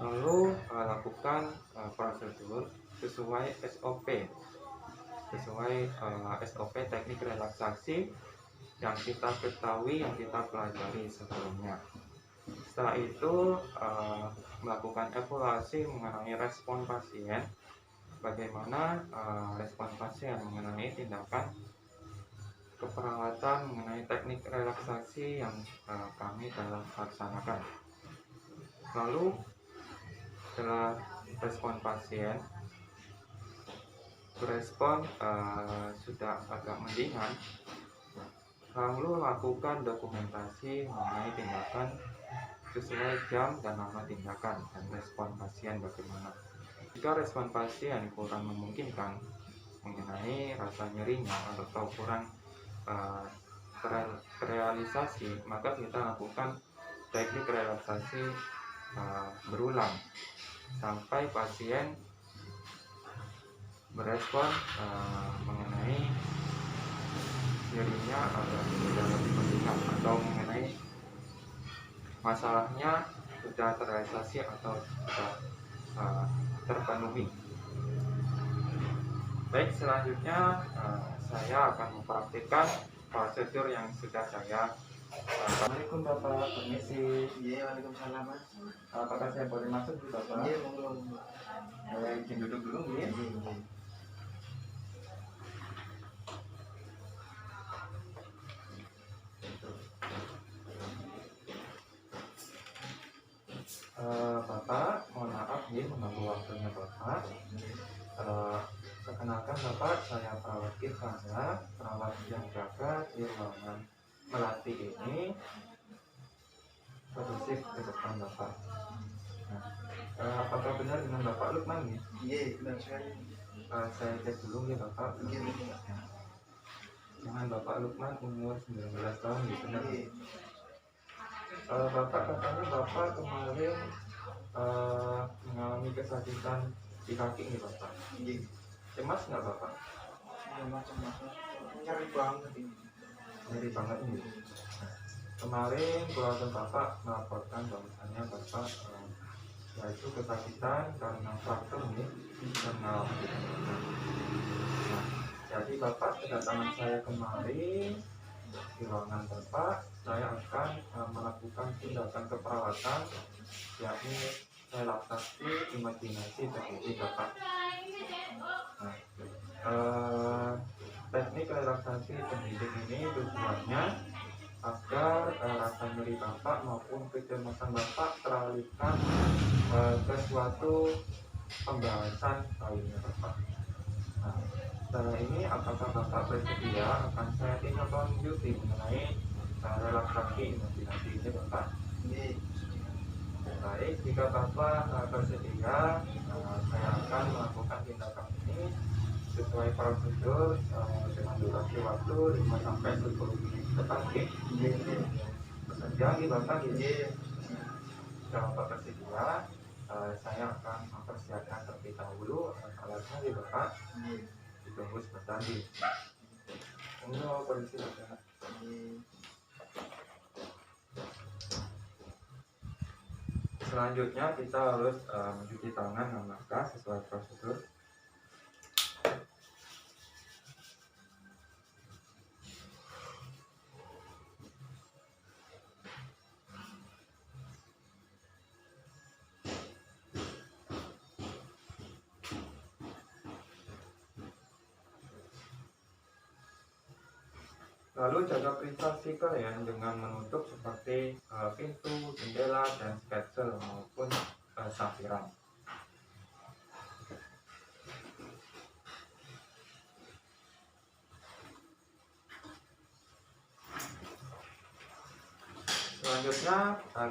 Lalu lakukan prosedur sesuai SOP, SOP teknik relaksasi yang kita ketahui, yang kita pelajari sebelumnya. Setelah itu melakukan evaluasi mengenai respon pasien, bagaimana respon pasien mengenai tindakan keperawatan mengenai teknik relaksasi yang kami telah laksanakan. Lalu setelah respon pasien berespon sudah agak mendingan, lalu lakukan dokumentasi mengenai tindakan sesuai jam dan nama tindakan dan respon pasien bagaimana. Jika respon pasien kurang memungkinkan mengenai rasa nyerinya atau kurang terrealisasi, maka kita lakukan teknik relaksasi berulang sampai pasien berespon mengenai nyerinya sudah lebih mendingan atau mengenai masalahnya sudah terrealisasi atau sudah terpenuhi. Baik, selanjutnya saya akan mempraktikkan prosedur yang sudah saya. Assalamualaikum Bapak, permisi. Iya, waalaikumsalam Mas. Apakah saya boleh masuk di Bapak? Iya, monggo. Saya izin duduk dulu ya. Bapak, mohon maaf ya mengganggu waktunya Bapak. Perkenalkan Bapak, saya perawat Irfana, perawat yang jaga di ruangan melati ini. Permisif ke depan Bapak. Nah, apakah benar dengan Bapak Lukman ya? Iya, benar sekali. Saya cek dulu ya Bapak. Iya, benar. Dengan Bapak Lukman umur 19 tahun ya, benar. Iya. Bapak katanya Bapak kemarin mengalami kesakitan di kaki nih Bapak. Iya. Cemas nggak Bapak? Iya, macam-macam. Nyari banget ini. Nyeri banget ini. Kemarin keluarga Bapak melaporkan bahwasannya Bapak yaitu kesakitan karena fraktur nih, karena jadi Bapak kedatangan saya kemarin di ruangan Bapak, saya akan melakukan tindakan keperawatan, yakni relaksasi imajinasi terhadap Bapak. Teknik relaksasi pendidik ini tujuannya agar rasa nyeri Bapak maupun kecemasan Bapak teralihkan ke suatu pembahasan lainnya Bapak. Nah, setelah ini apakah Bapak bersedia akan saya tindak lanjuti mengenai relaksasi imajinasi ini Bapak? Iya. Baik, jika Bapak bersedia, saya akan melakukan tindakan ini sesuai prosedur dengan durasi waktu 5-10 menit ke depan. Iya. Bersedia nih Bapak? Iya. Jika Bapak bersedia, saya akan mempersiapkan terlebih dahulu alatnya nih Bapak. Iya. Ditunggu sebentar nih. Untuk kondisi Bapak. Selanjutnya kita harus mencuci tangan dengan maka sesuai prosedur. Lalu jaga privasi kalian dengan menutup seperti pintu, jendela, dan spatel maupun sampiran. Selanjutnya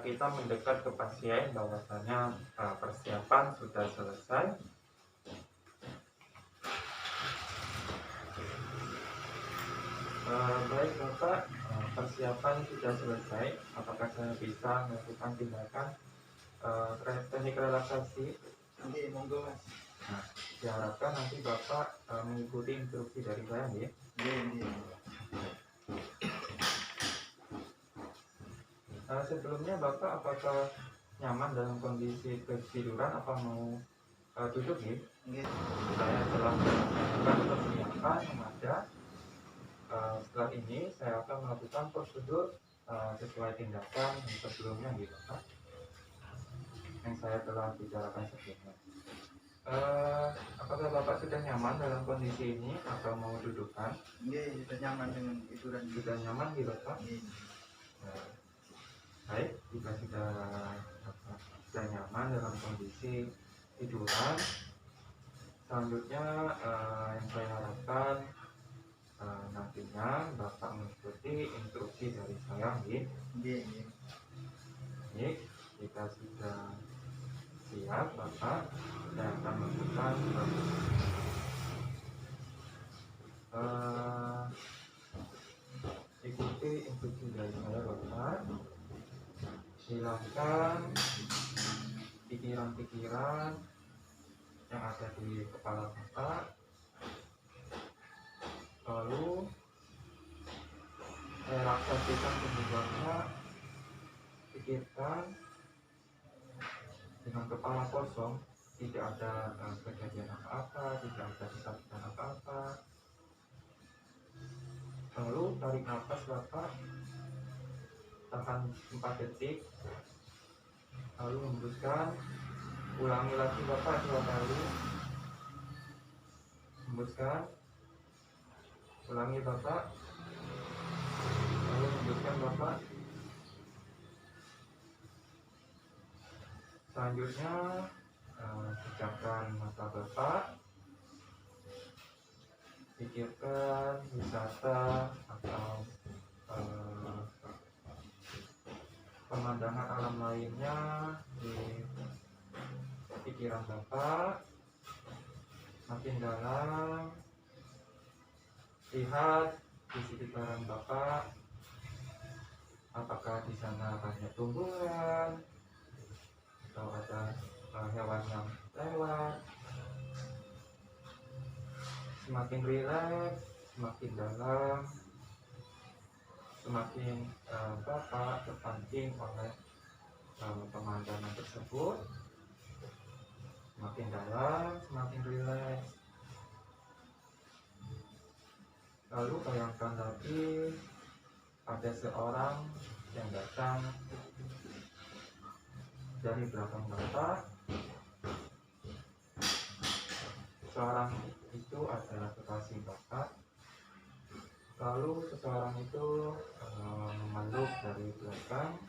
kita mendekat ke pasien bahwasanya persiapan sudah selesai. Baik Bapak, persiapan sudah selesai. Apakah saya bisa melakukan tindakan teknik relaksasi? Oke, monggo Mas. Nah, diharapkan nanti Bapak mengikuti instruksi dari saya ya. Iya. Sebelumnya Bapak apakah nyaman dalam kondisi ketiduran apa mau duduk ya? Nggih. Saya telah melakukan persiapan yang ada. Setelah ini saya akan melakukan prosedur sesuai tindakan yang sebelumnya gitu Pak, yang saya telah bicarakan sebelumnya. Apakah Bapak sudah nyaman dalam kondisi ini atau mau dudukan? Nggih, sudah nyaman dengan tiduran. Sudah nyaman gitu Pak? Nggih. Baik, jika sudah nyaman dalam kondisi tiduran, selanjutnya yang saya harapkan nantinya Bapak mengikuti instruksi dari saya nih. Nggih. Nih, jika sudah siap Bapak, saya akan melakukan ikuti instruksi dari saya Bapak. Hilangkan pikiran-pikiran yang ada di kepala Bapak, lalu relaksasikan tubuh Bapak. Pikirkan dengan kepala kosong, tidak ada kejadian apa-apa, tidak ada kesakitan apa-apa. Lalu tarik nafas Bapak, tahan 4 detik, lalu hembuskan. Ulangi lagi Bapak 2 kali. Hembuskan. Ulangi Bapak, lalu hembuskan Bapak. Selanjutnya pejamkan mata Bapak. Pikirkan wisata atau pemandangan alam lainnya di pikiran Bapak. Makin dalam, lihat di sekitaran Bapak, apakah di sana banyak tumbuhan atau ada hewan yang lewat. Semakin rileks, semakin dalam, semakin Bapak terpancing oleh pemandangan tersebut. Semakin dalam, semakin rileks. Lalu bayangkan lagi ada seorang yang datang dari belakang Bapak. Seorang itu adalah kekasih Bapak. Lalu seseorang itu memeluk dari belakang.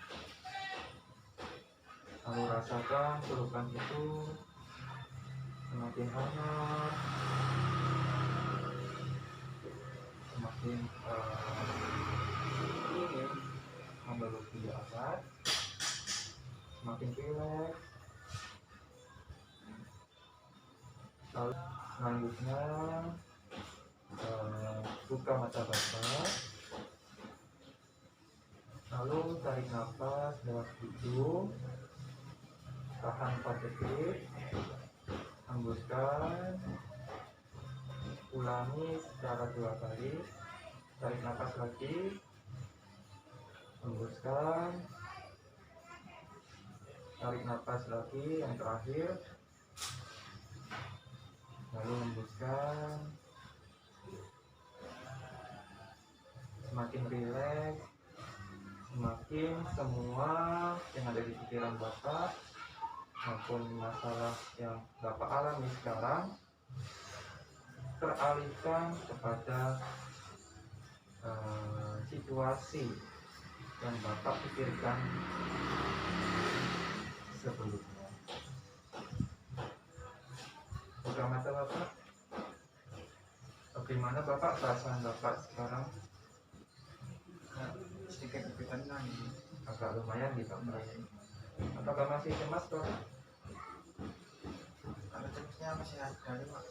Lalu rasakan pelukan itu semakin hangat, semakin ingin memeluk di atas, semakin rileks. Lalu selanjutnya buka mata Bapak, lalu tarik nafas lewat hidung, tahan 4 detik, hembuskan. Ulangi secara 2 kali. Tarik nafas lagi, hembuskan. Tarik nafas lagi yang terakhir, lalu hembuskan. Semakin rileks, semakin semua yang ada di pikiran Bapak maupun masalah yang Bapak alami sekarang teralihkan kepada situasi yang Bapak pikirkan sebelumnya. Buka mata Bapak. Bagaimana Bapak perasaan Bapak sekarang? Sedikit lebih tenang. Agak lumayan gitu. Apakah masih cemas Bapak? Kalau cemasnya masih ada, Pak.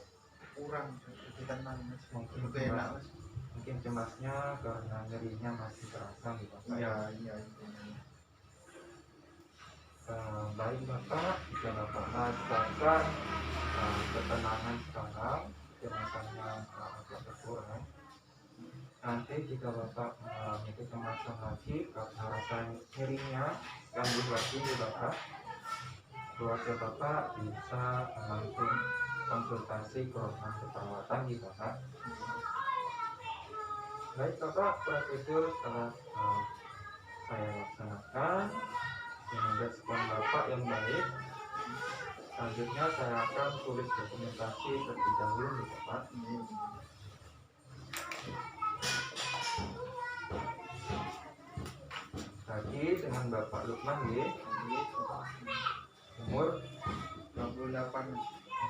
Kurang lebih tenang, Mas. Mungkin Lebih enak, Mas. Mungkin cemasnya karena nyerinya masih terasa gitu Bapak. Iya. Baik Bapak, jika Bapak rasakan ketenangan sekarang, kecemasannya agak berkurang. Nanti jika Bapak mengalami kecemasan lagi karena rasa nyerinya ganggu lagi di Bapak, keluarga Bapak bisa langsung konsultasi program keperawatan di Bapak. Baik Bapak, prosedur telah saya laksanakan dengan respon Bapak yang baik. Selanjutnya saya akan tulis dokumentasi terlebih dahulu nih Bapak. Lagi dengan Bapak Lukman ya, umur 28.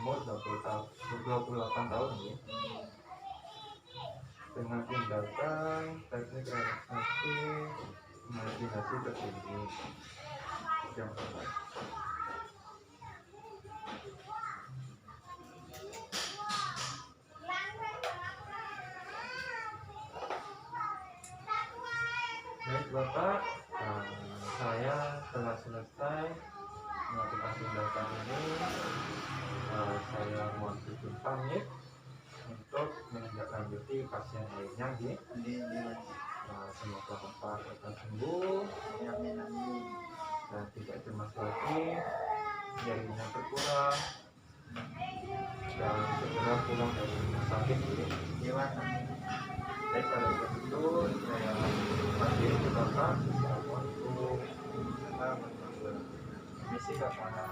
umur 28 tahun ya. Dengan tindakan teknik relaksasi imajinasi tertinggi yang Bapak. Baik Bapak, saya telah selesai melakukan tindakan ini. Saya mohon izin pamit untuk menindaklanjuti pasien lainnya ya. Semoga Bapak cepat sembuh dan tidak cemas lagi, jarinya berkurang dan segera pulang dari rumah sakit ya. Baik, kalau begitu saya panggil ke Bapak. Assalamualaikum. Misi Bapak.